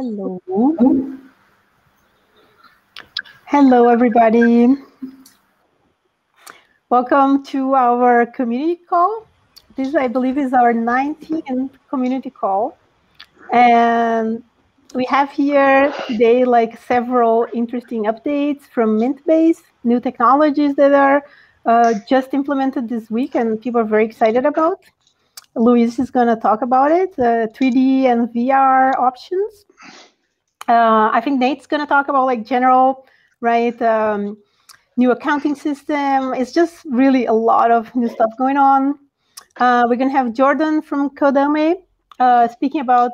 Hello. Hello, everybody. Welcome to our community call. This, I believe, is our 19th community call. And we have here today like several interesting updates from Mintbase, new technologies that are just implemented this week and people are very excited about. Luis is going to talk about it, 3D and VR options. I think Nate's going to talk about like general, right, new accounting system. It's just really a lot of new stuff going on. We're going to have Jordan from Codome speaking about,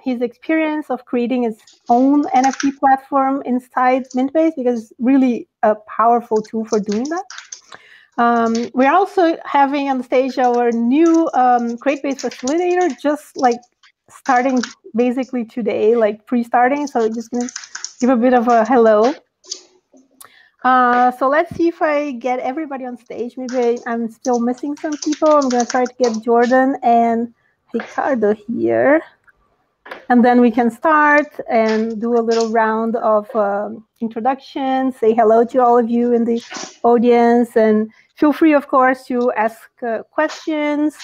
his experience of creating his own NFT platform inside Mintbase, because it's really a powerful tool for doing that. We're also having on the stage our new Createbase facilitator, just like starting basically today, like pre-starting. So just gonna give a bit of a hello. So let's see if I get everybody on stage. Maybe I'm still missing some people. I'm gonna try to get Jordan and Ricardo here. And then we can start and do a little round of introductions, say hello to all of you in the audience, and feel free, of course, to ask questions.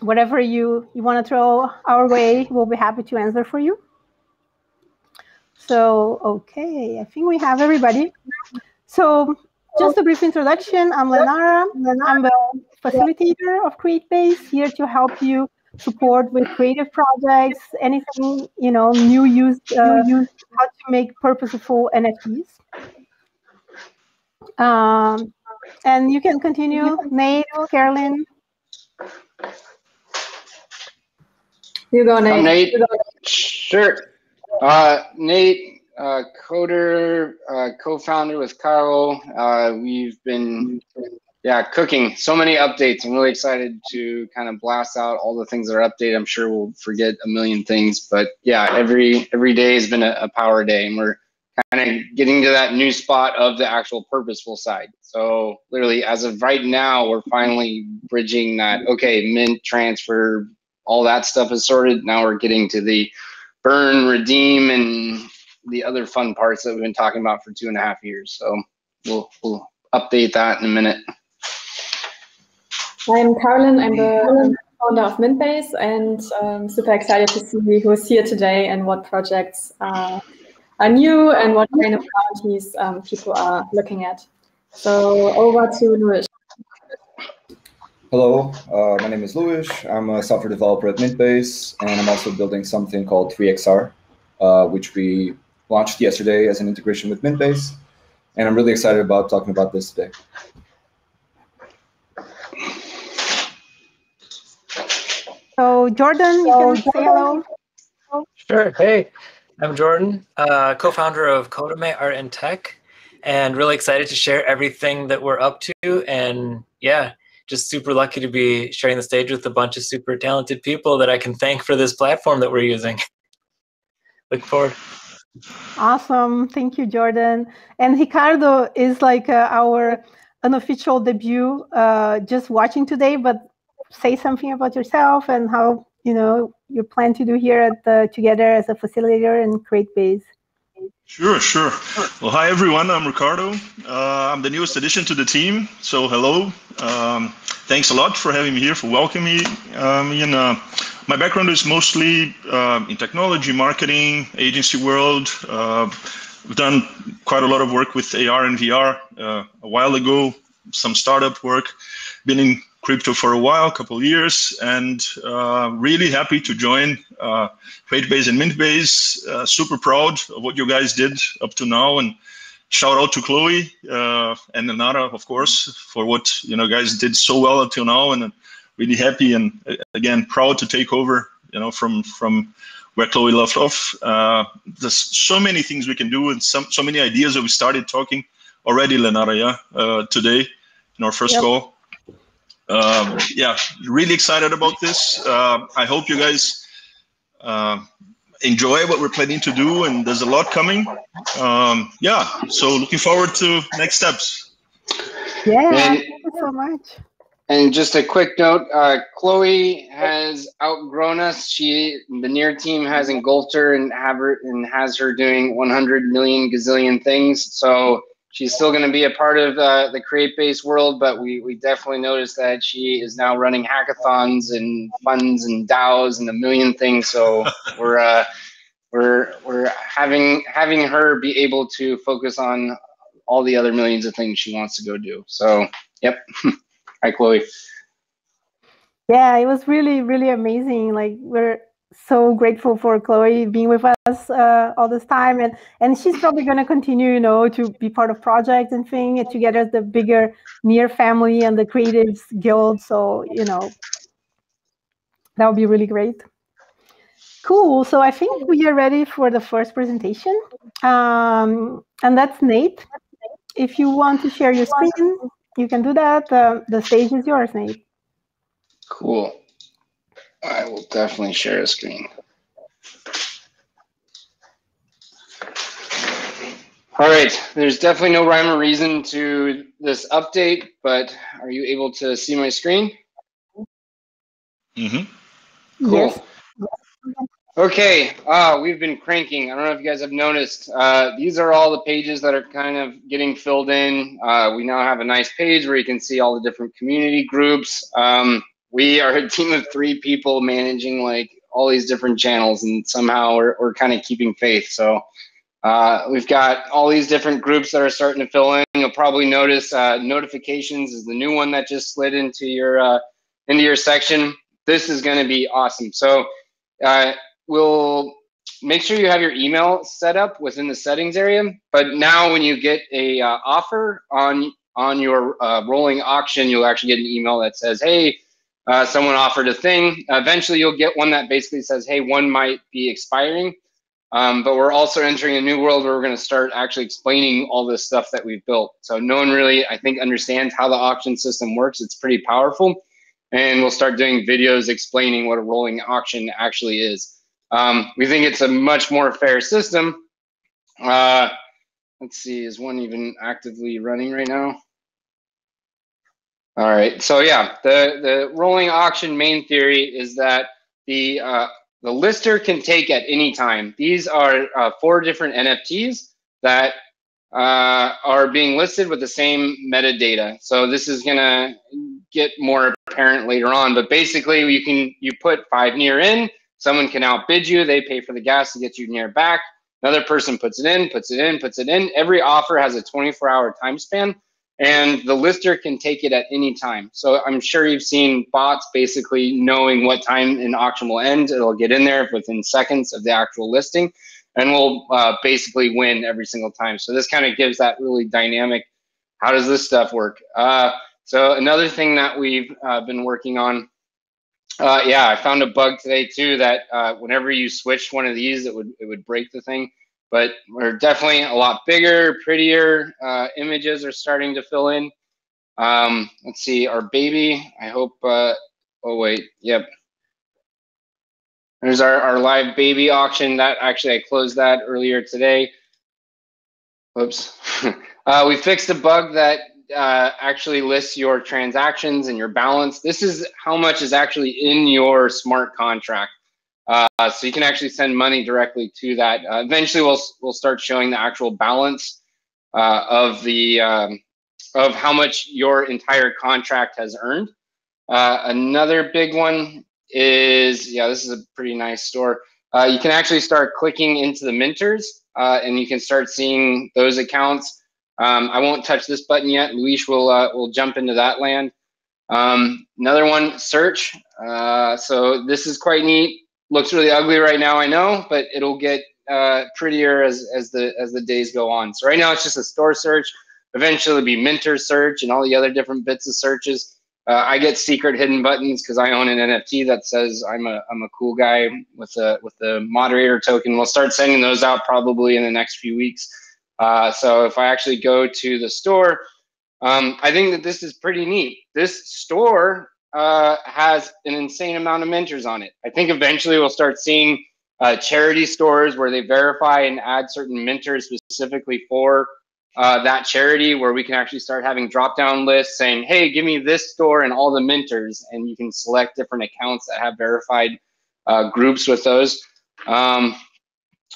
Whatever you want to throw our way, we'll be happy to answer for you. So, okay, I think we have everybody. So just a brief introduction. I'm Lenara. I'm the facilitator of Createbase, here to help you support with creative projects, anything, new use, how to make purposeful NFTs. And you can continue, Nate, Carolyn. You go, Nate. I'm Nate. Sure. Nate, coder, co-founder with Carl. We've been cooking so many updates. I'm really excited to kind of blast out all the things that are updated. I'm sure we'll forget a million things, but yeah, every day has been a power day, and we're kind of getting to that new spot of the actual purposeful side. So literally, as of right now, we're finally bridging that. Okay, mint transfer, all that stuff is sorted. Now we're getting to the burn, redeem, and the other fun parts that we've been talking about for 2.5 years. So we'll update that in a minute. I'm Carolyn. I'm the founder of Mintbase, and super excited to see who's here today and what projects are new and what kind of bounties people are looking at. So over to Luis. Hello, my name is Luis. I'm a software developer at Mintbase, and I'm also building something called 3XR, which we launched yesterday as an integration with Mintbase. And I'm really excited about talking about this today. So Jordan, you can say hello. Sure. Hey, I'm Jordan, co-founder of Createbase Art and Tech, and really excited to share everything that we're up to. And yeah, just super lucky to be sharing the stage with a bunch of super talented people that I can thank for this platform that we're using. Look forward. Awesome. Thank you, Jordan. And Ricardo is like our unofficial debut, just watching today, but say something about yourself and how, you plan to do here at together as a facilitator in Createbase. Sure. Well, hi, everyone. I'm Ricardo. I'm the newest addition to the team. So hello. Thanks a lot for having me here, for welcoming me. My background is mostly in technology, marketing, agency world. We've done quite a lot of work with AR and VR a while ago, some startup work, been in crypto for a while, a couple of years, and really happy to join Createbase and Mintbase. Super proud of what you guys did up to now, and shout out to Chloe and Anara, of course, for what guys did so well until now, and really happy and again proud to take over, from where Chloe left off. There's so many things we can do, and so many ideas that we started talking already, Lenara, today in our first call. Really excited about this. I hope you guys enjoy what we're planning to do, and there's a lot coming. So looking forward to next steps. Yeah, thank you so much. And just a quick note, Chloe has outgrown us. The near team has engulfed her and has her doing 100 million gazillion things. So she's still going to be a part of the Createbase world, but we definitely noticed that she is now running hackathons and funds and DAOs and a million things. So we're having her be able to focus on all the other millions of things she wants to go do. So, yep. Hi, Chloe. Yeah, it was really, really amazing. Like, we're so grateful for Chloe being with us all this time, and she's probably going to continue, you know, to be part of projects and things together as the bigger Near family and the Creatives Guild. So, you know, that would be really great. Cool. So I think we are ready for the first presentation, and that's Nate. If you want to share your screen, you can do that. The stage is yours, Nate. Cool. I will definitely share a screen. All right, there's definitely no rhyme or reason to this update, but are you able to see my screen? Mm-hmm. Cool. Yes. Okay, we've been cranking. I don't know if you guys have noticed. These are all the pages that are kind of getting filled in. We now have a nice page where you can see all the different community groups. We are a team of 3 people managing like all these different channels, and somehow we're kind of keeping faith. So we've got all these different groups that are starting to fill in. You'll probably notice notifications is the new one that just slid into your section. This is going to be awesome. So we'll make sure you have your email set up within the settings area. But now when you get a offer on your rolling auction, you'll actually get an email that says, hey, someone offered a thing. Eventually you'll get one that basically says, hey, one might be expiring. But we're also entering a new world where we're going to start actually explaining all this stuff that we've built. So no one really, I think, understands how the auction system works. It's pretty powerful. And we'll start doing videos explaining what a rolling auction actually is. We think it's a much more fair system. Let's see, is one even actively running right now? All right, so yeah, the rolling auction main theory is that the lister can take at any time. These are 4 different NFTs that are being listed with the same metadata. So this is gonna get more apparent later on, but basically you put 5 near in, someone can outbid you, they pay for the gas to get you near back, another person puts it in, puts it in, puts it in. Every offer has a 24-hour time span, and the lister can take it at any time. So I'm sure you've seen bots basically knowing what time an auction will end. It'll get in there within seconds of the actual listing, and we'll basically win every single time. So this kind of gives that really dynamic, how does this stuff work? So another thing that we've been working on, yeah, I found a bug today too that whenever you switched one of these, it would break the thing. But we're definitely a lot bigger, prettier. Images are starting to fill in. Let's see, our baby, I hope, oh wait, yep. There's our live baby auction. That actually, I closed that earlier today. Whoops. We fixed a bug that actually lists your transactions and your balance. This is how much is actually in your smart contract. So you can actually send money directly to that. Eventually, we'll start showing the actual balance of how much your entire contract has earned. Another big one is, yeah, this is a pretty nice store. You can actually start clicking into the minters, and you can start seeing those accounts. I won't touch this button yet. Luis will jump into that land. Another one, search. So this is quite neat. Looks really ugly right now, I know, but it'll get prettier as the days go on. So right now it's just a store search. Eventually it'll be minter search and all the other different bits of searches. I get secret hidden buttons because I own an NFT that says I'm a cool guy with the moderator token. We'll start sending those out probably in the next few weeks. So if I actually go to the store, I think that this is pretty neat. This store has an insane amount of mentors on it. I think eventually we'll start seeing charity stores where they verify and add certain mentors specifically for that charity where we can actually start having drop-down lists saying, hey, give me this store and all the minters, and you can select different accounts that have verified groups with those.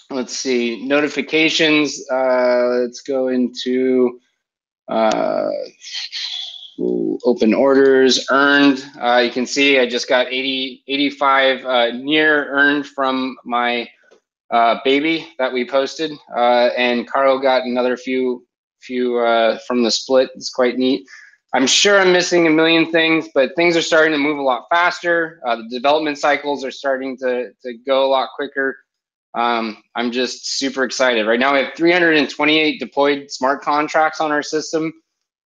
Let's see, notifications. Let's go into open orders, earned. You can see I just got 85 near earned from my baby that we posted, and Carl got another few from the split. It's quite neat. I'm sure I'm missing a million things, but things are starting to move a lot faster. The development cycles are starting to go a lot quicker. I'm just super excited. Right now we have 328 deployed smart contracts on our system.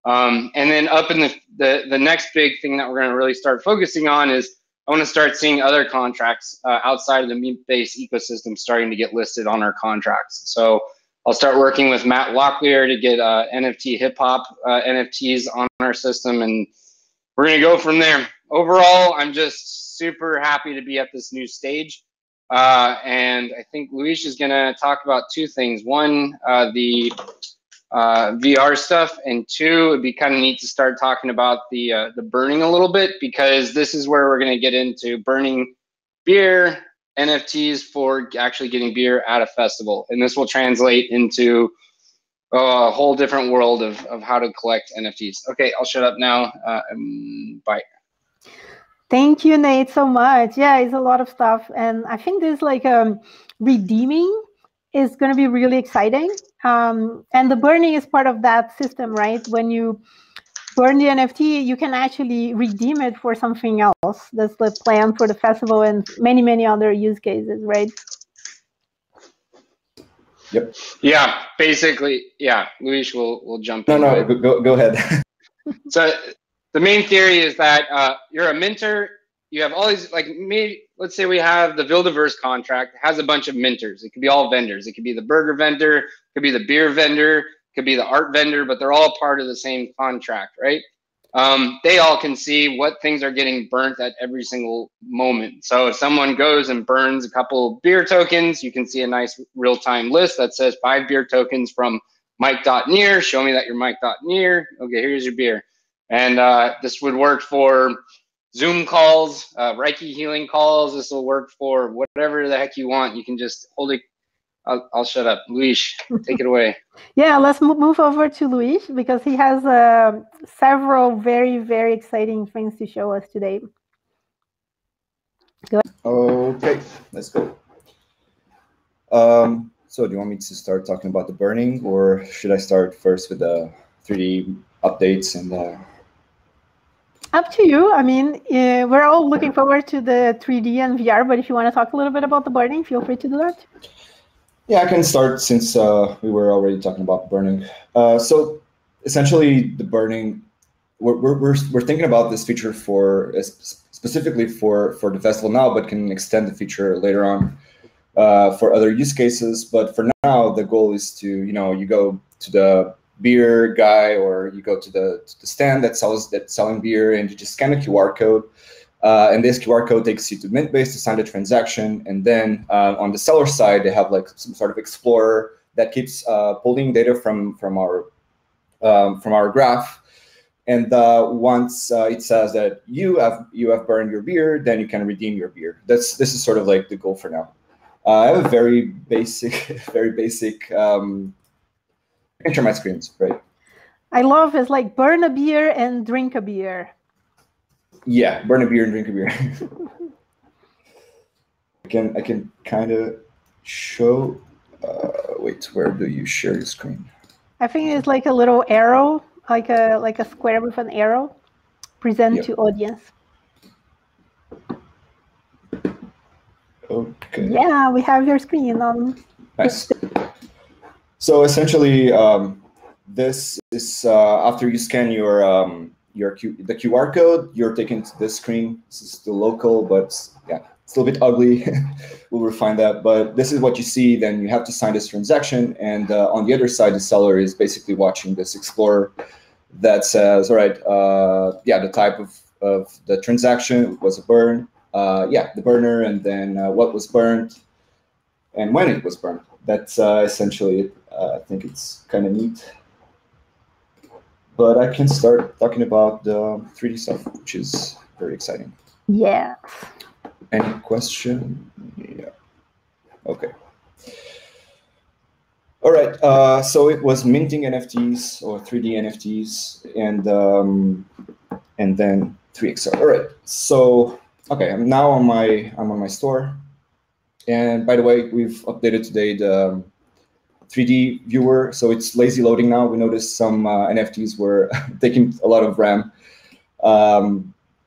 And then up in the next big thing that we're going to really start focusing on is I want to start seeing other contracts outside of the Mint-based ecosystem starting to get listed on our contracts. So I'll start working with Matt Locklear to get NFT hip hop NFTs on our system, and we're going to go from there. Overall, I'm just super happy to be at this new stage. And I think Luis is going to talk about two things. One, the VR stuff, and two, it'd be kind of neat to start talking about the burning a little bit, because this is where we're going to get into burning beer NFTs for actually getting beer at a festival, and this will translate into a whole different world of how to collect NFTs. Okay, I'll shut up now. Bye. Thank you, Nate, so much. Yeah, it's a lot of stuff, and I think this like redeeming is going to be really exciting. And the burning is part of that system, right? When you burn the NFT, you can actually redeem it for something else. That's the plan for the festival and many other use cases, right? Yep. Yeah, basically, yeah. Luis will jump in. No, go ahead. So the main theory is that you're a minter. You have all these, like, maybe, let's say we have the Vildaverse contract. It has a bunch of minters. It could be all vendors. It could be the burger vendor, it could be the beer vendor, it could be the art vendor, but they're all part of the same contract, right? They all can see what things are getting burnt at every single moment. So if someone goes and burns a couple beer tokens, you can see a nice real-time list that says 5 beer tokens from Mike.near. Show me that you're Mike.near. Okay, here's your beer. And this would work for Zoom calls, Reiki healing calls. This will work for whatever the heck you want. You can just hold it. I'll shut up. Luis, take it away. Yeah, let's move over to Luis, because he has several very exciting things to show us today. Go ahead. Okay, let's go. So do you want me to start talking about the burning, or should I start first with the 3D updates and Up to you. I mean, we're all looking forward to the 3D and VR, but if you want to talk a little bit about the burning, feel free to do that. Yeah, I can start since we were already talking about burning. So essentially, the burning, we're thinking about this feature for specifically for the festival now, but can extend the feature later on for other use cases. But for now, the goal is to, you go to the beer guy, or you go to the stand that's selling beer, and you just scan a QR code. And this QR code takes you to Mintbase to sign the transaction. And then on the seller side, they have like some sort of explorer that keeps pulling data from our graph. And once it says that you have burned your beer, then you can redeem your beer. This is sort of like the goal for now. I have a very basic, I can share my screens, right? I love it's like burn a beer and drink a beer. Yeah, burn a beer and drink a beer. I can kind of show. Wait, where do you share your screen? I think it's like a little arrow, like a square with an arrow. Present to audience. Okay. Yeah, we have your screen on. Nice. So essentially, this is after you scan the QR code, you're taken to this screen. This is still local, but yeah, it's a little bit ugly. We'll refine that. But this is what you see. Then you have to sign this transaction, and on the other side, the seller is basically watching this explorer that says, all right, yeah, the type of the transaction was a burn. Yeah, the burner, and then what was burned, and when it was burned. That's essentially it. I think it's kind of neat. But I can start talking about the 3D stuff, which is very exciting. Yeah. Any question? Yeah. Okay. All right. So it was minting NFTs or 3D NFTs, and then 3XR. All right. So okay, I'm now on my store, and by the way, we've updated today the 3D viewer, so it's lazy loading now. We noticed some NFTs were taking a lot of RAM.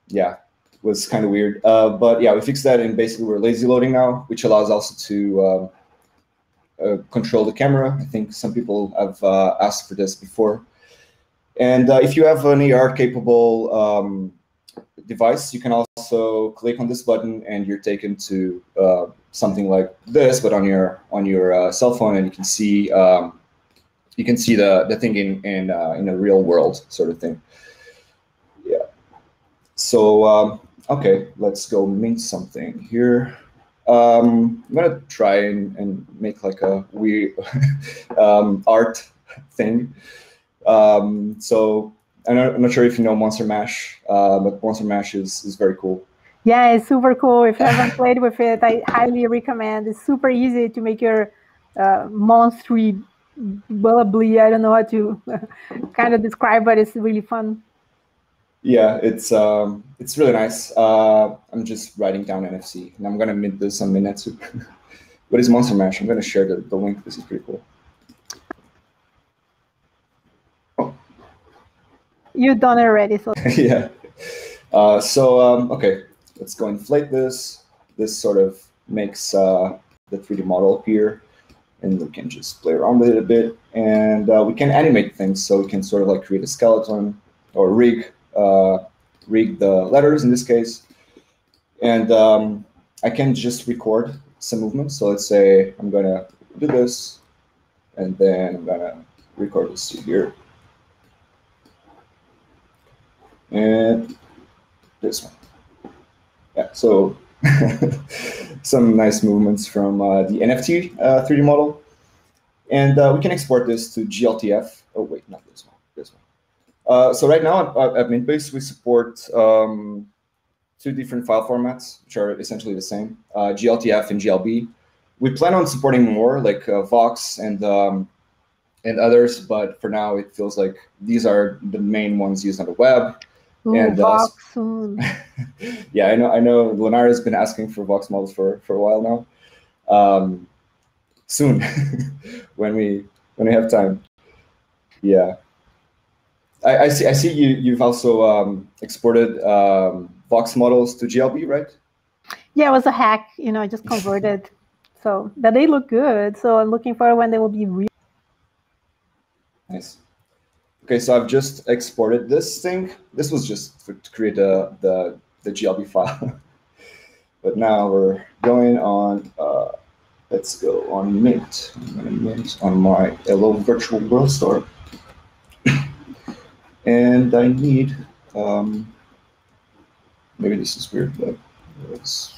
Yeah, it was kind of weird. But yeah, we fixed that, and basically we're lazy loading now, which allows also to control the camera. I think some people have asked for this before. And if you have an AR-capable device, you can also click on this button, and you're taken to something like this, but on your cell phone, and you can see the thing in a real world sort of thing. Yeah. So okay, let's go mint something here. I'm gonna try and make like a weird art thing. So I'm not sure if you know Monster Mash, but Monster Mash is very cool. Yeah, it's super cool. If you haven't played with it, I highly recommend. It's super easy to make your monstery bubbly. I don't know how to kind of describe, but it's really fun. Yeah, it's really nice. I'm just writing down NFC, and I'm gonna mint this on Minetsu. What is Monster Mash? I'm gonna share the link. This is pretty cool. Oh. You've done it already, so Yeah. Okay, let's go inflate this. This sort of makes the 3D model appear, and we can just play around with it a bit. And we can animate things, so we can sort of like create a skeleton or rig the letters in this case. And I can just record some movements. So let's say I'm gonna do this, and then I'm gonna record this to here. And this one. Yeah, so some nice movements from the NFT 3D model. And we can export this to GLTF. Oh, wait, not this one, this one. So right now at Mintbase, we support 2 different file formats, which are essentially the same, GLTF and GLB. We plan on supporting more, like Vox and others, but for now, it feels like these are the main ones used on the web. ooh, And Vox soon. yeah, I know Leonardo has been asking for Vox models for a while now. Soon, when we have time. Yeah, I see you've also exported Vox models to GLB, right? Yeah, it was a hack. I just converted, so that they look good. So I'm looking forward when they will be real. Nice. Okay, so I've just exported this thing. This was just to create the GLB file. But now we're going on, let's go on Mint. I'm gonna mint on my Hello Virtual World store. And I need, maybe this is weird, but let's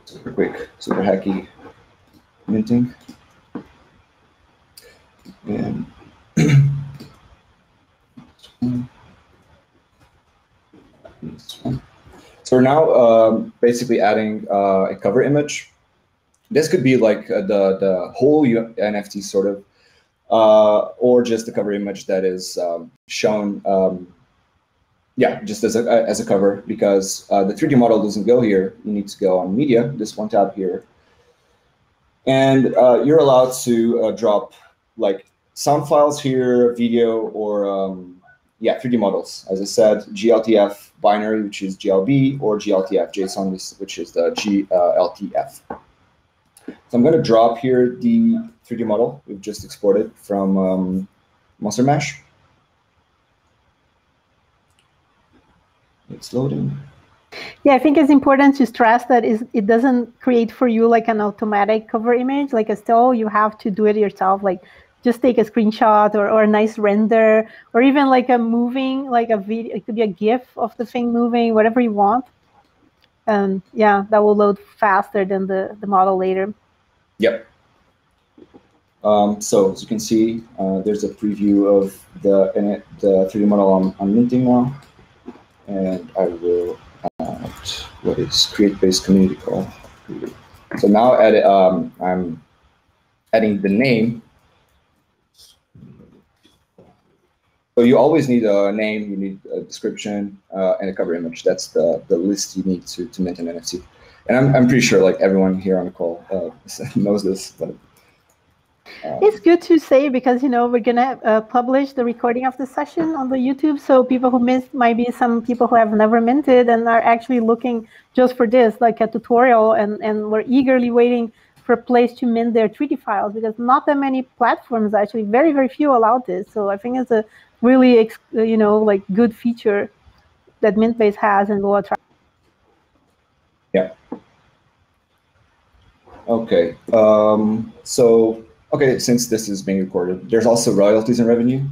super quick, super hacky minting. And so we're now basically adding a cover image. This could be like the whole NFT sort of, or just the cover image that is shown, yeah, just as a cover, because the 3D model doesn't go here. You need to go on Media, this one tab here. And you're allowed to drop like sound files here, video, or yeah, 3D models. As I said, GLTF binary, which is GLB, or GLTF JSON, which is the GLTF. So I'm going to drop here the 3D model we've just exported from Monster Mash. It's loading. Yeah, I think it's important to stress that it doesn't create for you like an automatic cover image, like a still. You have to do it yourself, like just take a screenshot or a nice render, or even like a moving, like a video. It could be a GIF of the thing moving, whatever you want. And yeah, that will load faster than the model later. Yep. So as you can see, there's a preview of the 3D model I'm minting now. And I will add what is Createbase community call. So now I'm adding the name. So you always need a name, you need a description, and a cover image. That's the list you need to mint an NFT. And I'm pretty sure like everyone here on the call knows this, but it's good to say because we're gonna publish the recording of the session on the YouTube, so people who missed might be some people who have never minted and are actually looking just for this, like a tutorial, and we're eagerly waiting for a place to mint their 3D files because not that many platforms, actually very, very few, allow this. So I think it's a really like good feature that Mintbase has and will attract. Yeah. Okay. Okay, since this is being recorded, there's also royalties and revenue.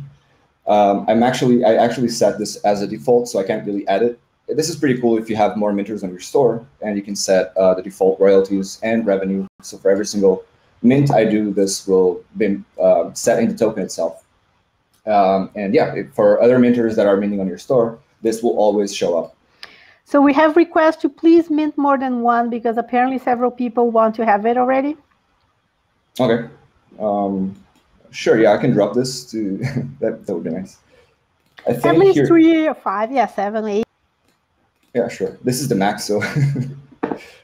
I actually set this as a default, so I can't really add it. This is pretty cool if you have more minters on your store, and you can set the default royalties and revenue. So for every single mint I do, this will be set in the token itself. And yeah, for other minters that are minting on your store, this will always show up. So we have requests to please mint more than one because apparently several people want to have it already. Okay. Sure, yeah, I can drop this to that would be nice. I think at least 3 or 5, yeah, 7, 8. Yeah, sure. This is the max, so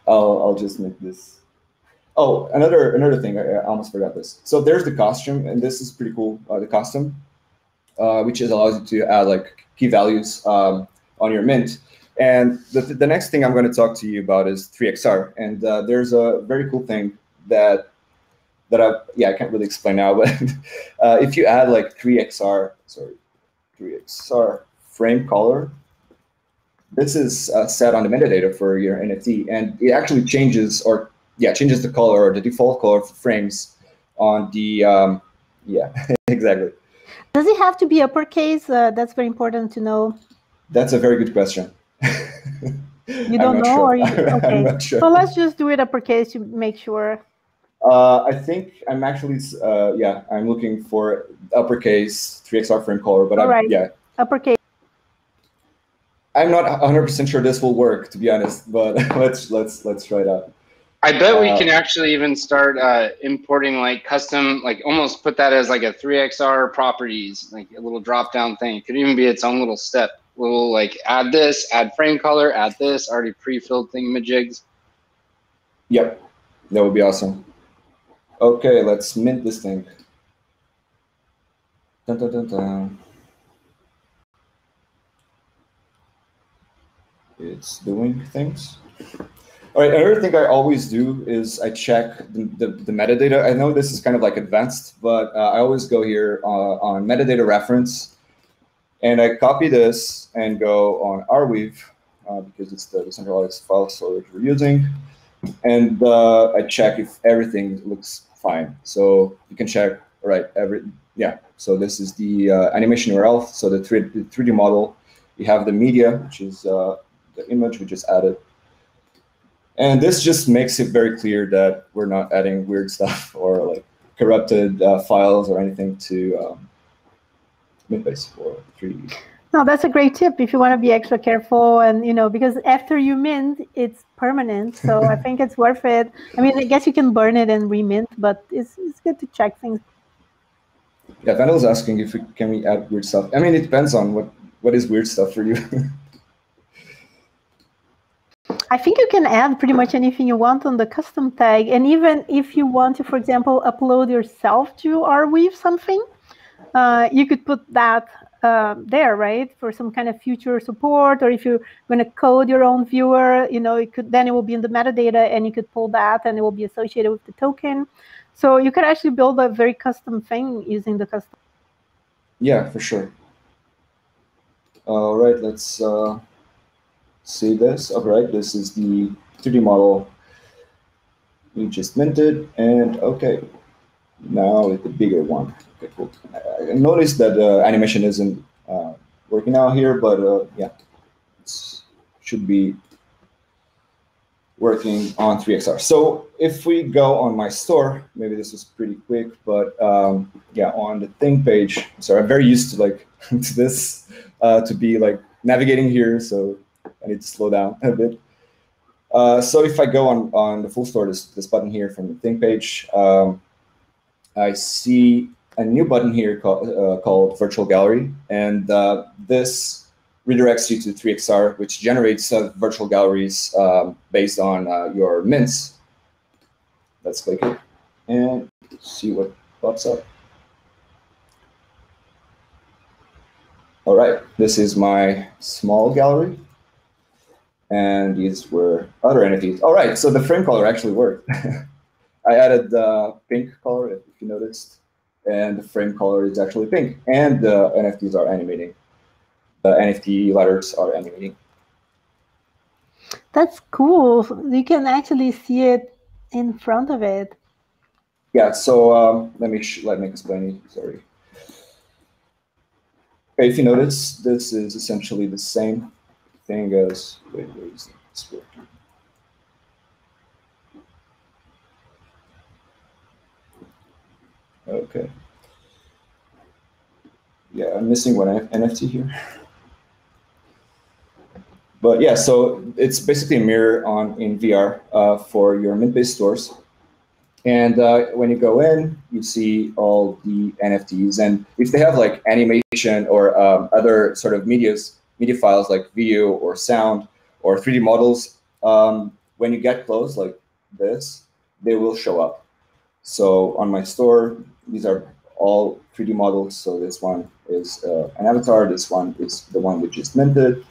I'll just make this. Oh, another thing, I almost forgot this. So there's the costume, and this is pretty cool. The custom, which allows you to add like key values on your mint. And the next thing I'm going to talk to you about is 3XR, and there's a very cool thing that I can't really explain now, but if you add like 3XR frame color, this is set on the metadata for your NFT, and it actually changes the color or the default color for frames on the exactly. Does it have to be uppercase? That's very important to know. That's a very good question. You don't know, sure. or you, okay? I'm not sure. So let's just do it uppercase to make sure. I think I'm actually, I'm looking for uppercase 3XR frame color, but uppercase. I'm not 100% sure this will work, to be honest, but let's try it out. I bet we can actually even start importing like custom, like almost put that as like a 3XR properties, like a little drop down thing. It could even be its own little step. We'll like add this, add frame color, add this, already pre-filled thingamajigs. Yep, that would be awesome. Okay, let's mint this thing. Dun, dun, dun, dun. It's doing things. All right, another thing I always do is I check the metadata. I know this is kind of like advanced, but I always go here on metadata reference, and I copy this and go on Arweave, because it's the decentralized file storage we're using, and I check if everything looks fine. So you can check, all right, so this is the animation URL, so the 3D model. You have the media, which is the image we just added. And this just makes it very clear that we're not adding weird stuff or like corrupted files or anything to Mintbase for 3D. No, that's a great tip if you want to be extra careful, and because after you mint, it's permanent. So I think it's worth it. I mean, I guess you can burn it and remint, but it's good to check things. Yeah, Vandal's asking if can we add weird stuff. I mean, it depends on what is weird stuff for you. I think you can add pretty much anything you want on the custom tag, and even if you want to, for example, upload yourself to Arweave something, you could put that there, right, for some kind of future support, or if you're going to code your own viewer, then it will be in the metadata, and you could pull that, and it will be associated with the token. So you could actually build a very custom thing using the custom. Yeah, for sure. All right, let's see this. All right, this is the 3D model we just minted, and okay, now with the bigger one. Okay, cool. I noticed that animation isn't working out here, but yeah, it should be working on 3XR. So if we go on my store, maybe this was pretty quick, but yeah, on the thing page, sorry, I'm very used to like to this, to be like navigating here, so I need to slow down a bit. So if I go on the full store, this button here from the thing page, I see a new button here called Virtual Gallery, and this redirects you to 3XR, which generates virtual galleries based on your mints. Let's click it and see what pops up. All right, this is my small gallery, and these were other NFTs. All right, so the frame color actually worked. I added the pink color, if you noticed, and the frame color is actually pink, and the NFTs are animating. The NFT letters are animating. That's cool. You can actually see it in front of it. Yeah. So let me explain it. Sorry. Okay. If you notice, this is essentially the same thing as. Wait, where is this? Okay. Yeah, I'm missing one NFT here. But yeah, so it's basically a mirror in VR for your Mint-based stores. And when you go in, you see all the NFTs. And if they have like animation or other sort of media files like video or sound or 3D models, when you get close like this, they will show up. So on my store, these are all 3D models. So this one is an avatar. This one is the one which is minted.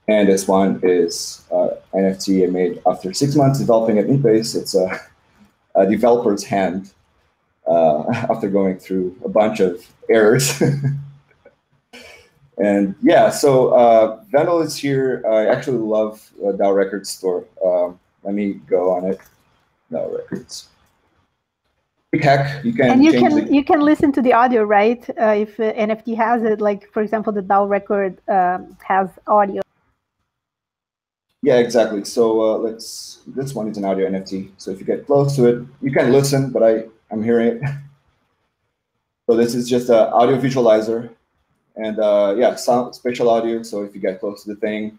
And this one is NFT I made after 6 months developing at Createbase. It's a developer's hand after going through a bunch of errors. And yeah, so Vandal is here. I actually love DAO Records store. Let me go on it. DAO Records. Quick hack, you can you can listen to the audio, right? If NFT has it, like for example, the DAO record has audio. Yeah, exactly. So this one is an audio NFT. So if you get close to it, you can listen, but I'm hearing it. So this is just an audio visualizer, and yeah, spatial audio. So if you get close to the thing,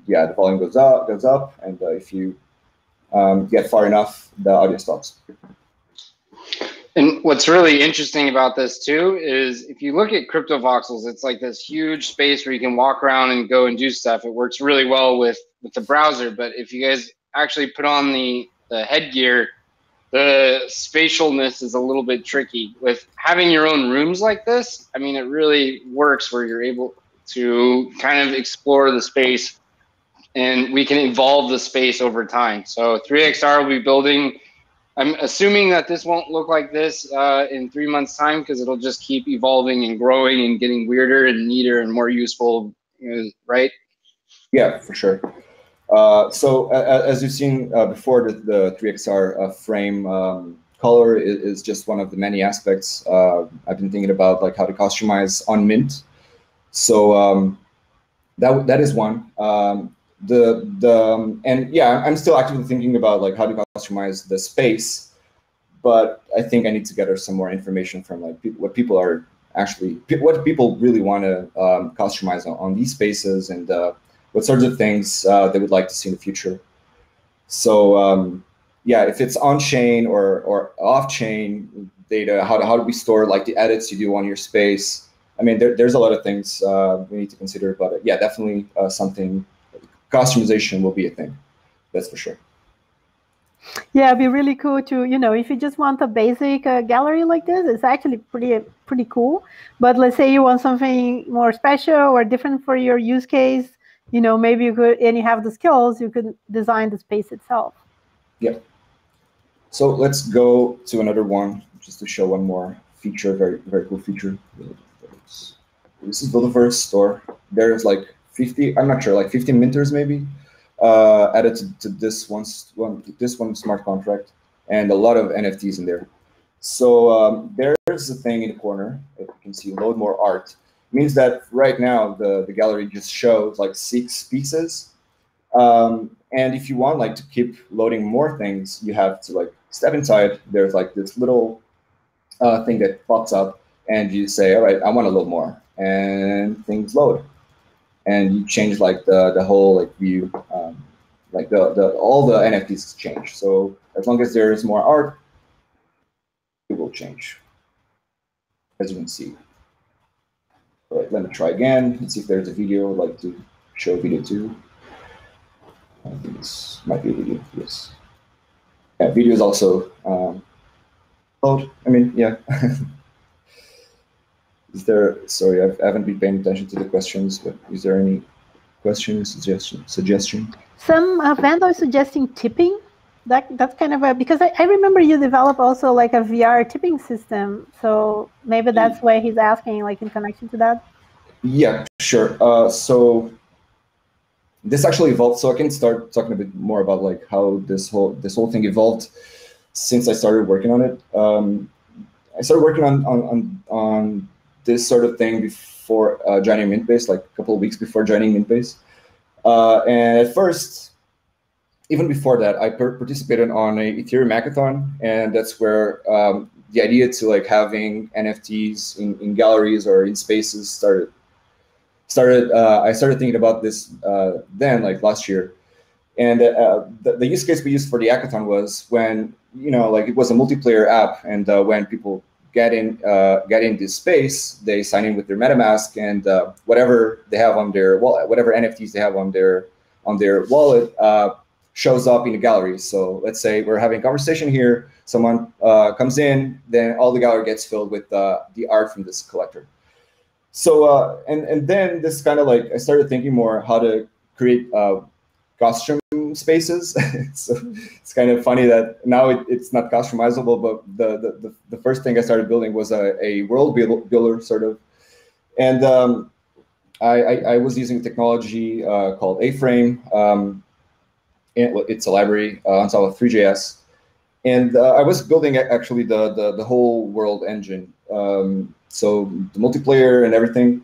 yeah, the volume goes up, and if you get far enough, the audio stops. And what's really interesting about this too is if you look at CryptoVoxels, it's like this huge space where you can walk around and go and do stuff. It works really well with the browser, but if you guys actually put on the headgear, the spatialness is a little bit tricky. With having your own rooms like this, I mean, it really works where you're able to kind of explore the space, and we can evolve the space over time. So 3XR will be building. I'm assuming that this won't look like this in 3 months' time, because it'll just keep evolving and growing and getting weirder and neater and more useful, right? Yeah, for sure. So as you've seen before, the 3XR frame color is just one of the many aspects I've been thinking about, like how to customize on Mint. So that is one. And yeah, I'm still actively thinking about like how to customize the space, but I think I need to gather some more information from like what people really want to customize on these spaces, and what sorts of things they would like to see in the future. So yeah, if it's on-chain or off-chain data, how do we store like the edits you do on your space? I mean, there's a lot of things we need to consider, but yeah, definitely something. Customization will be a thing, that's for sure. Yeah, it'd be really cool to, if you just want a basic gallery like this, it's actually pretty cool. But let's say you want something more special or different for your use case, maybe you could, and you have the skills, you could design the space itself. Yeah. So let's go to another one, just to show one more feature, very, very cool feature. This is Buildiverse store. There's like 50, I'm not sure, like 15 minters maybe added to this one smart contract, and a lot of NFTs in there. So there's a thing in the corner, if you can see, load more art. It means that right now the gallery just shows like 6 pieces, and And if you want like to keep loading more things, you have to like step inside. There's like this little thing that pops up, and you say, all right, I want to load more, and things load, and you change like the whole like view, like the all the NFTs change. So as long as there is more art, it will change, as you can see. All right, let me try again and see if there's a video. I'd like to show a video too. I think this might be a video. Yes. Yeah, video is also load. I mean, yeah. Is there? Sorry, I haven't been paying attention to the questions, but is there any questions, suggestion? Some vendors suggesting tipping. That's kind of a, because I remember you develop also like a VR tipping system. So maybe that's why he's asking, like in connection to that. Yeah, sure. So this actually evolved. So I can start talking a bit more about like how this whole thing evolved since I started working on it. I started working on this sort of thing before joining Mintbase, like a couple of weeks before joining Mintbase. And at first, even before that, I participated on a Ethereum hackathon, and that's where the idea to like having NFTs in galleries or in spaces started. I started thinking about this then, like last year, and the use case we used for the hackathon was when like it was a multiplayer app, and when people get in this space, they sign in with their MetaMask, and whatever they have on their wallet, whatever NFTs they have on their wallet shows up in the gallery. So let's say we're having a conversation here, someone comes in, then all the gallery gets filled with the art from this collector. So and then this kind of like I started thinking more how to create costume spaces. So it's kind of funny that now it's not customizable, but the first thing I started building was a world builder sort of, and I was using a technology called A-Frame. It's a library on top of 3JS, and I was building actually the whole world engine. So the multiplayer and everything.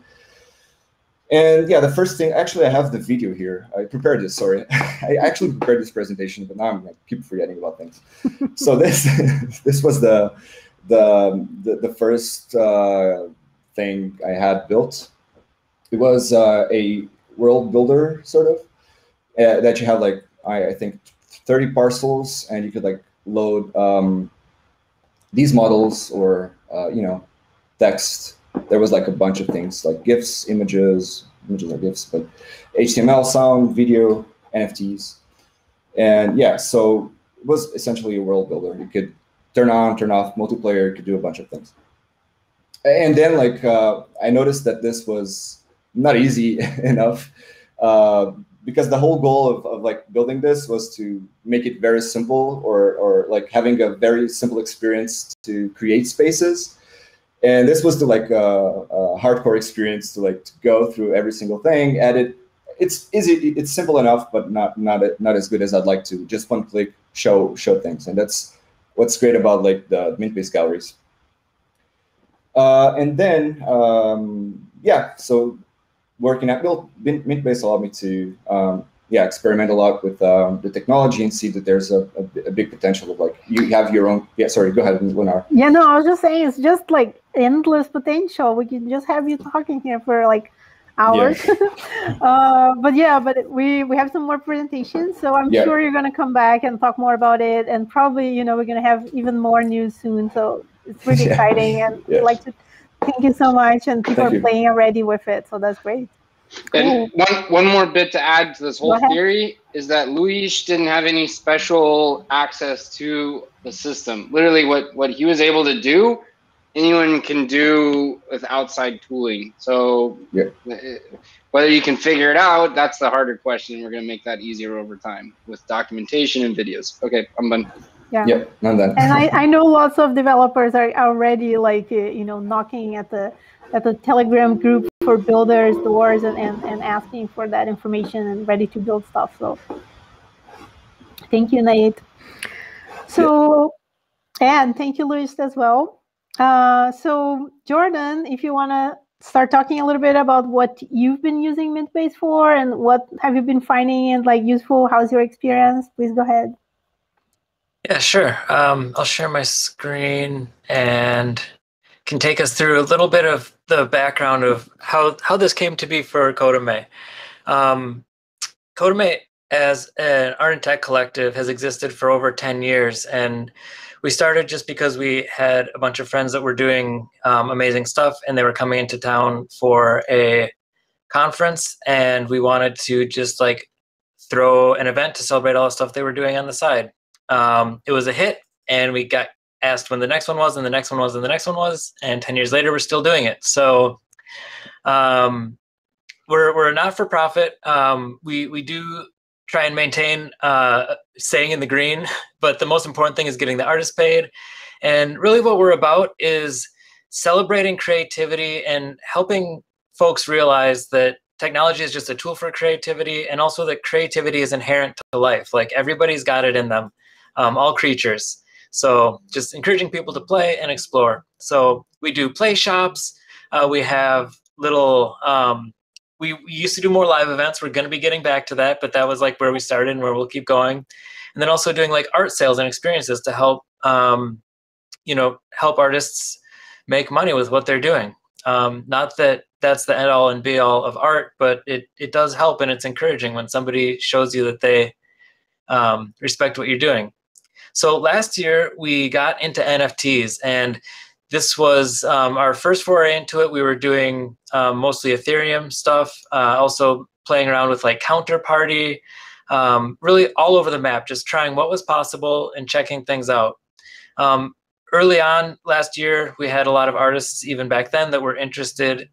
And yeah, the first thing, actually, I have the video here. I prepared this, sorry. I actually prepared this presentation, but now I'm like, keep forgetting about things. So this was the first thing I had built. It was a world builder, sort of, that you have like, I think 30 parcels, and you could like load these models or, text. There was like a bunch of things like GIFs, images are GIFs, but HTML, sound, video, NFTs. And yeah, so it was essentially a world builder. You could turn on, turn off, multiplayer, you could do a bunch of things. And then like, I noticed that this was not easy enough because the whole goal of like building this was to make it very simple or like having a very simple experience to create spaces. And this was like a hardcore experience to like to go through every single thing, edit. It's easy, it's simple enough, but not as good as I'd like to. Just one click, show things, and that's what's great about like the Mintbase galleries. And then yeah, so working at Mintbase allowed me to experiment a lot with the technology and see that there's a big potential of like you have your own. Yeah, sorry, go ahead, Leonard. Yeah, no, I was just saying it's just like endless potential. We can just have you talking here for like hours. Yeah. but we have some more presentations, so I'm sure you're gonna come back and talk more about it, and probably we're gonna have even more news soon. So it's really exciting, and I'd like to thank you so much. And people are playing already with it, so that's great. And one more bit to add to this whole theory is that Luis didn't have any special access to the system. Literally what he was able to do, anyone can do with outside tooling. So whether you can figure it out, that's the harder question. We're going to make that easier over time with documentation and videos. Okay, I'm done. Yeah, I'm done. And I know lots of developers are already like, knocking at the Telegram group for builders doors and asking for that information and ready to build stuff. So thank you, Nate. So, and thank you, Luis, as well. So Jordan, if you want to start talking a little bit about what you've been using Mintbase for and what have you been finding and like useful. How's your experience? Please go ahead. Yeah, sure. I'll share my screen and can take us through a little bit of the background of how this came to be for Codeme. Codeme as an art and tech collective has existed for over 10 years, and we started just because we had a bunch of friends that were doing amazing stuff, and they were coming into town for a conference, and we wanted to just like throw an event to celebrate all the stuff they were doing on the side. It was a hit, and we got asked when the next one was, and the next one was, and the next one was, and 10 years later, we're still doing it. So we're a not-for-profit. We do try and maintain staying in the green, but the most important thing is getting the artists paid. And really what we're about is celebrating creativity and helping folks realize that technology is just a tool for creativity, and also that creativity is inherent to life. Like everybody's got it in them, all creatures. So just encouraging people to play and explore. So we do play shops. We have little, we used to do more live events. We're going to be getting back to that, but that was like where we started and where we'll keep going. And then also doing like art sales and experiences to help, help artists make money with what they're doing. Not that that's the end all and be all of art, but it does help, and it's encouraging when somebody shows you that they respect what you're doing. So last year we got into NFTs, and this was our first foray into it. We were doing mostly Ethereum stuff, also playing around with like Counterparty, really all over the map, just trying what was possible and checking things out. Early on last year, we had a lot of artists, even back then, that were interested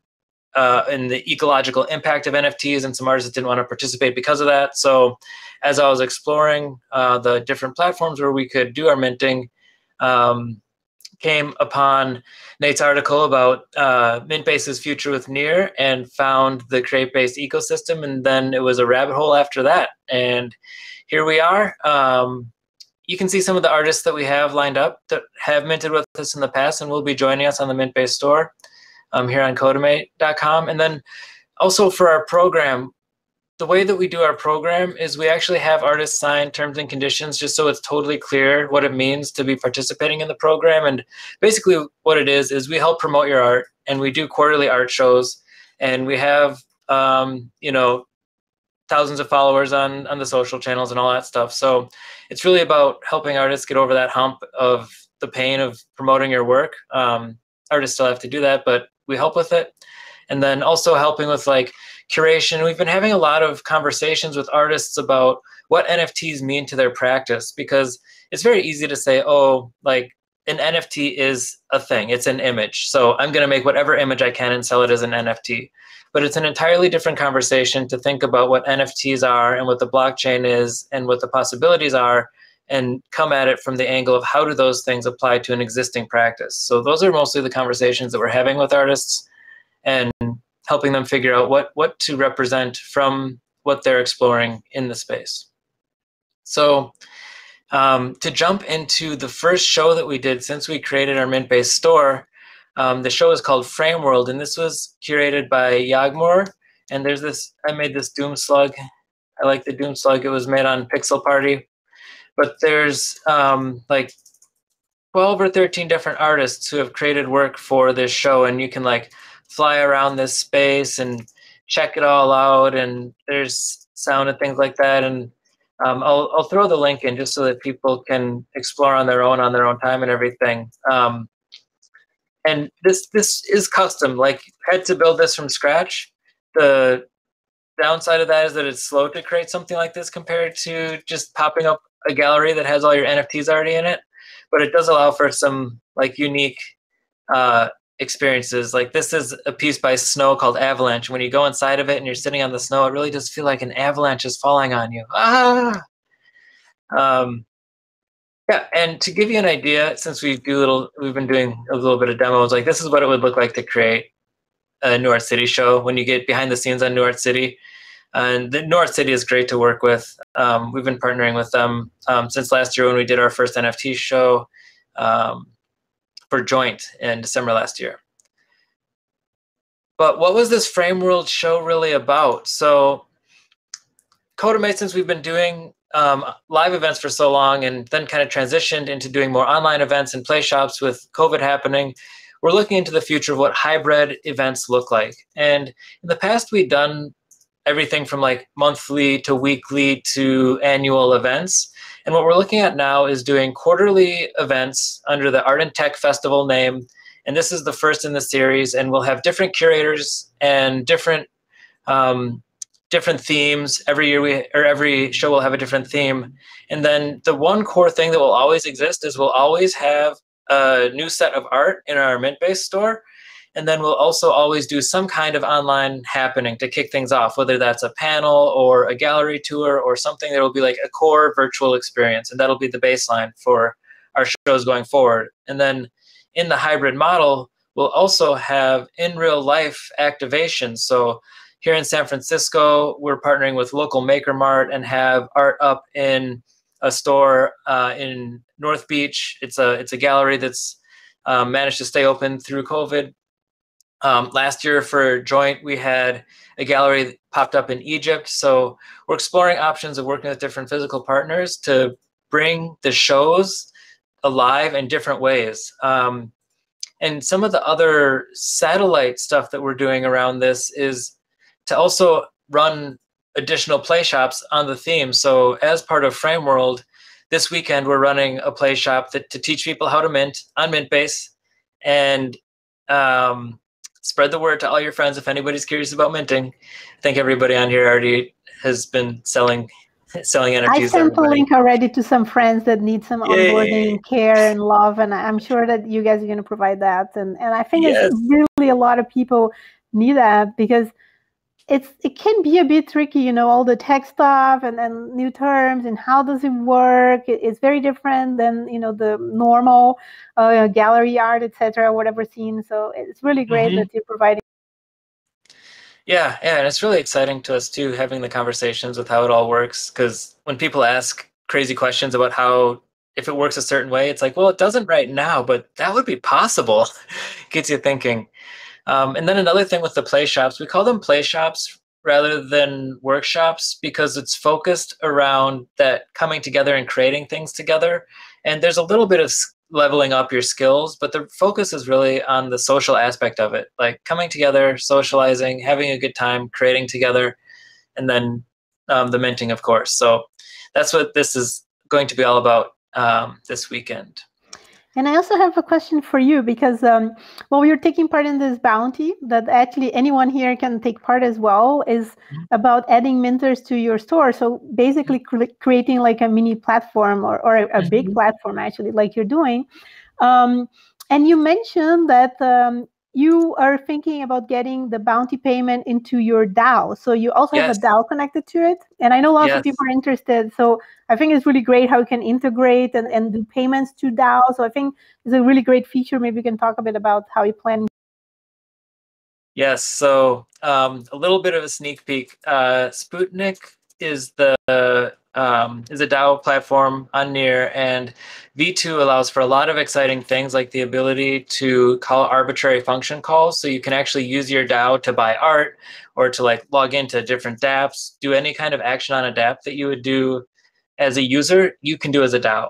in the ecological impact of NFTs, and some artists didn't want to participate because of that. So as I was exploring the different platforms where we could do our minting, came upon Nate's article about Mintbase's future with Near, and found the Createbase ecosystem, and then it was a rabbit hole after that. And here we are. You can see some of the artists that we have lined up that have minted with us in the past and will be joining us on the Mintbase store here on Codeme.com. And then also for our program, the way that we do our program is we actually have artists sign terms and conditions just so it's totally clear what it means to be participating in the program. And basically what it is we help promote your art, and we do quarterly art shows, and we have, thousands of followers on the social channels and all that stuff. So it's really about helping artists get over that hump of the pain of promoting your work. Artists still have to do that, but we help with it. And then also helping with like curation. We've been having a lot of conversations with artists about what NFTs mean to their practice, because it's very easy to say, oh, like an NFT is a thing, it's an image. So I'm going to make whatever image I can and sell it as an NFT. But it's an entirely different conversation to think about what NFTs are and what the blockchain is and what the possibilities are, and come at it from the angle of how do those things apply to an existing practice. So those are mostly the conversations that we're having with artists, and helping them figure out what to represent from what they're exploring in the space. So to jump into the first show that we did since we created our Mintbase store, the show is called Frame World, and this was curated by Yagmor. And there's this, I made this Doom Slug. I like the Doom Slug. It was made on Pixel Party. But there's like 12 or 13 different artists who have created work for this show, and you can like fly around this space and check it all out, and there's sound and things like that. And I'll throw the link in just so that people can explore on their own time and everything. And this is custom, like had to build this from scratch. The downside of that is that it's slow to create something like this compared to just popping up a gallery that has all your NFTs already in it. But it does allow for some like unique experiences. Like this is a piece by Snow called Avalanche. When you go inside of it and you're sitting on the snow, it really does feel like an avalanche is falling on you. Yeah, and to give you an idea, since we've been doing a little bit of demos, like this is what it would look like to create a New Art City show when you get behind the scenes on New Art City. And the New Art City is great to work with. We've been partnering with them since last year when we did our first NFT show for Joint in December last year. But what was this Frameworld show really about? So Codemate, since we've been doing live events for so long and then kind of transitioned into doing more online events and play shops with COVID happening, we're looking into the future of what hybrid events look like. And in the past, we've done everything from like monthly to weekly to annual events. And what we're looking at now is doing quarterly events under the Art and Tech Festival name. And this is the first in the series, and we'll have different curators and different themes. Every year every show will have a different theme. And then the one core thing that will always exist is we'll always have a new set of art in our Mintbase store. And then we'll also always do some kind of online happening to kick things off, whether that's a panel or a gallery tour or something that will be like a core virtual experience. And that'll be the baseline for our shows going forward. And then in the hybrid model, we'll also have in real life activations. So here in San Francisco, we're partnering with local Maker Mart and have art up in a store in North Beach. It's a gallery that's managed to stay open through COVID. Last year for Joint, we had a gallery that popped up in Egypt. So we're exploring options of working with different physical partners to bring the shows alive in different ways. And some of the other satellite stuff that we're doing around this is to also run additional play shops on the theme. So as part of Frameworld, this weekend we're running a play shop to teach people how to mint on Mintbase, and spread the word to all your friends if anybody's curious about minting. I think everybody on here already has been selling NFTs. I sent a link already to some friends that need some onboarding care and love, and I'm sure that you guys are going to provide that. And I think it's really a lot of people need that, because it can be a bit tricky, you know, all the tech stuff and then new terms and how does it work. It's very different than, you know, the normal gallery art, etc., whatever scene. So it's really great that you're providing. Yeah, and it's really exciting to us too, having the conversations with how it all works, because when people ask crazy questions about how, if it works a certain way, it's like, well, it doesn't right now, but that would be possible. Gets you thinking. And then another thing with the play shops, we call them play shops rather than workshops because it's focused around that coming together and creating things together. And there's a little bit of leveling up your skills, but the focus is really on the social aspect of it, like coming together, socializing, having a good time, creating together, and then the minting, of course. So that's what this is going to be all about this weekend. And I also have a question for you, because while you're taking part in this bounty that actually anyone here can take part as well, is about adding minters to your store. So basically creating like a mini platform or a big platform, actually, like you're doing. And you mentioned that you are thinking about getting the bounty payment into your DAO. So you also have a DAO connected to it. And I know lots of people are interested. So I think it's really great how you can integrate and do payments to DAO. So I think it's a really great feature. Maybe you can talk a bit about how you plan. Yes, so a little bit of a sneak peek. Sputnik is a DAO platform on Near, and V2 allows for a lot of exciting things like the ability to call arbitrary function calls. So you can actually use your DAO to buy art or to like log into different dApps, do any kind of action on a dApp that you would do as a user, you can do as a DAO.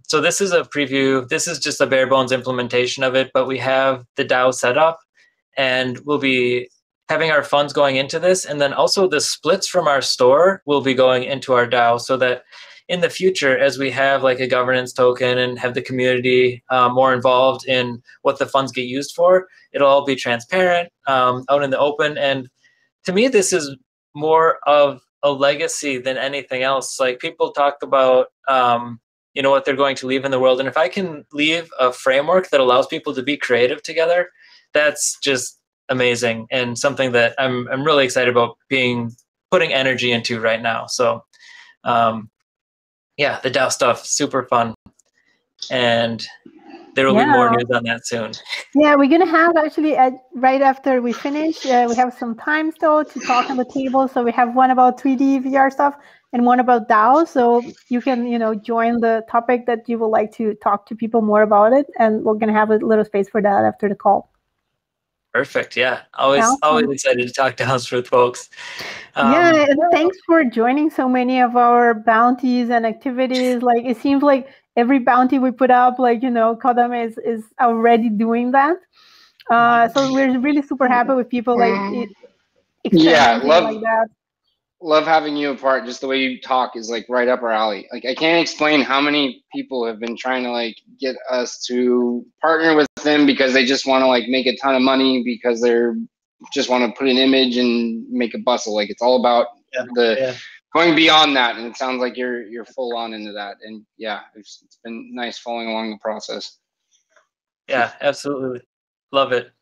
So this is a preview. This is just a bare bones implementation of it, but we have the DAO set up, and we'll be having our funds going into this. And then also the splits from our store will be going into our DAO, so that in the future, as we have like a governance token and have the community more involved in what the funds get used for, it'll all be transparent, out in the open. And to me, this is more of a legacy than anything else. Like people talk about, you know, what they're going to leave in the world. And if I can leave a framework that allows people to be creative together, that's just amazing and something that I'm really excited about putting energy into right now. So yeah, the DAO stuff, super fun. And there will be more news on that soon. Yeah, we're going to have actually, right after we finish, we have some time still to talk on the table. So we have one about 3D VR stuff and one about DAO. So you can, you know, join the topic that you would like to talk to people more about it. And we're going to have a little space for that after the call. Perfect. Yeah. Always excited to talk to Houseworth folks. Yeah, and thanks for joining so many of our bounties and activities. Like, it seems like every bounty we put up, like, Kodame is already doing that. So we're really super happy with people like experimenting like that. Love having you a part. Just the way you talk is like right up our alley. Like, I can't explain how many people have been trying to like get us to partner with them because they just want to like make a ton of money because they're just want to put an image and make a bustle. Like, it's all about going beyond that. And it sounds like you're full on into that. And yeah, it's been nice following along the process. Yeah, absolutely. Love it.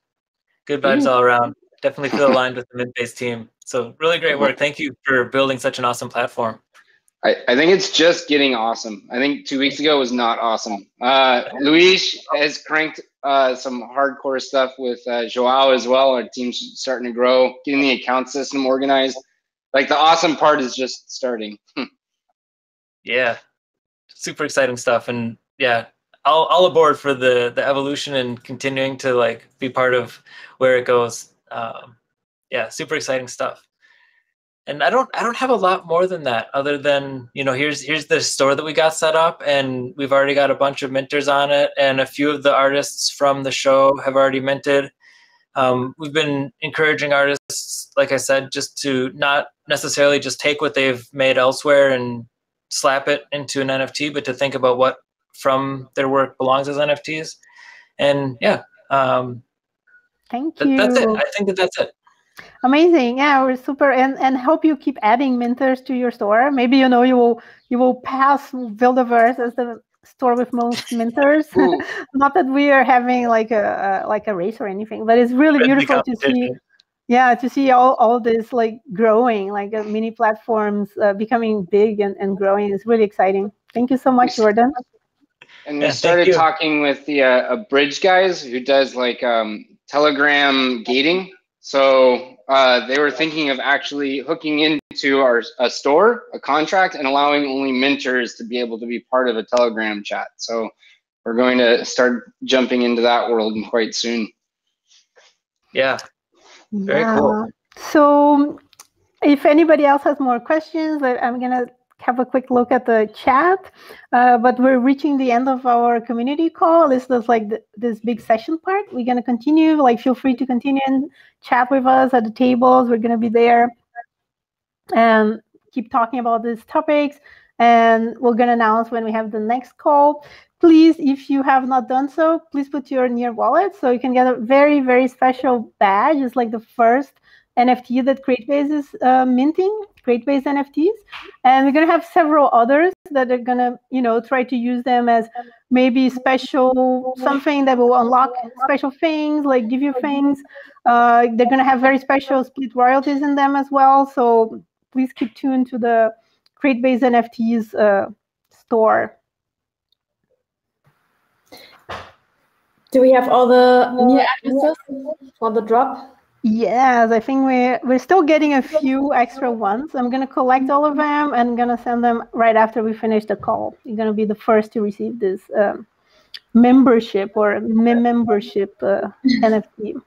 Good vibes all around. Definitely feel aligned with the Mintbase team. So really great work. Thank you for building such an awesome platform. I think it's just getting awesome. I think 2 weeks ago was not awesome. Luis has cranked some hardcore stuff with Joao as well. Our team's starting to grow, getting the account system organized. Like, the awesome part is just starting. Yeah, super exciting stuff. And yeah, all aboard for the evolution and continuing to like be part of where it goes. Yeah, super exciting stuff. And I don't have a lot more than that, other than, here's the store that we got set up, and we've already got a bunch of minters on it, and a few of the artists from the show have already minted. We've been encouraging artists, like I said, just to not necessarily just take what they've made elsewhere and slap it into an NFT, but to think about what from their work belongs as NFTs. And yeah, thank you. That's it. I think that's it. Amazing. Yeah, we're super, and hope you keep adding minters to your store. Maybe you will pass Wildeverse as the store with most minters. Not that we are having like a race or anything, but it's really beautiful to see. Yeah, to see all this like growing, like mini platforms becoming big and growing is really exciting. Thank you so much, Jordan. And we started talking with the Bridge guys who does like Telegram gating. So they were thinking of actually hooking into a store, a contract, and allowing only minters to be able to be part of a Telegram chat. So we're going to start jumping into that world quite soon. Yeah, very cool. So if anybody else has more questions, I'm going to have a quick look at the chat, but we're reaching the end of our community call. This is like this big session part. We're going to continue, like, feel free to continue and chat with us at the tables. We're going to be there and keep talking about these topics, and we're going to announce when we have the next call. Please, if you have not done so, please put your near wallet so you can get a very, very special badge. It's like the first NFT that Createbase is minting, Createbase NFTs. And we're going to have several others that are going to, try to use them as maybe special, something that will unlock special things, like give you things. They're going to have very special split royalties in them as well. So please keep tuned to the Createbase NFTs store. Do we have all the near addresses for the drop? Yes, I think we're still getting a few extra ones. I'm going to collect all of them and I'm going to send them right after we finish the call. You're going to be the first to receive this membership or membership NFT.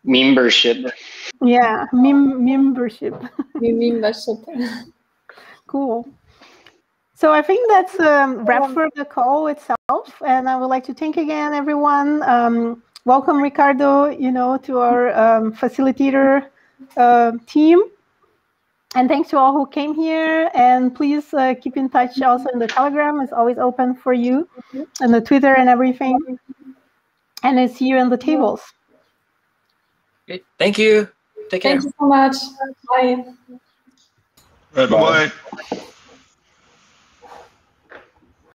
Membership. Yeah, membership. Membership. Cool. So I think that's wrap for the call itself. And I would like to thank again everyone. Welcome, Ricardo, to our facilitator team. And thanks to all who came here. And please keep in touch also in the Telegram. It's always open for you. And the Twitter and everything. And I see you in the tables. Great. Thank you. Take care. Thank you so much. Bye. Bye-bye.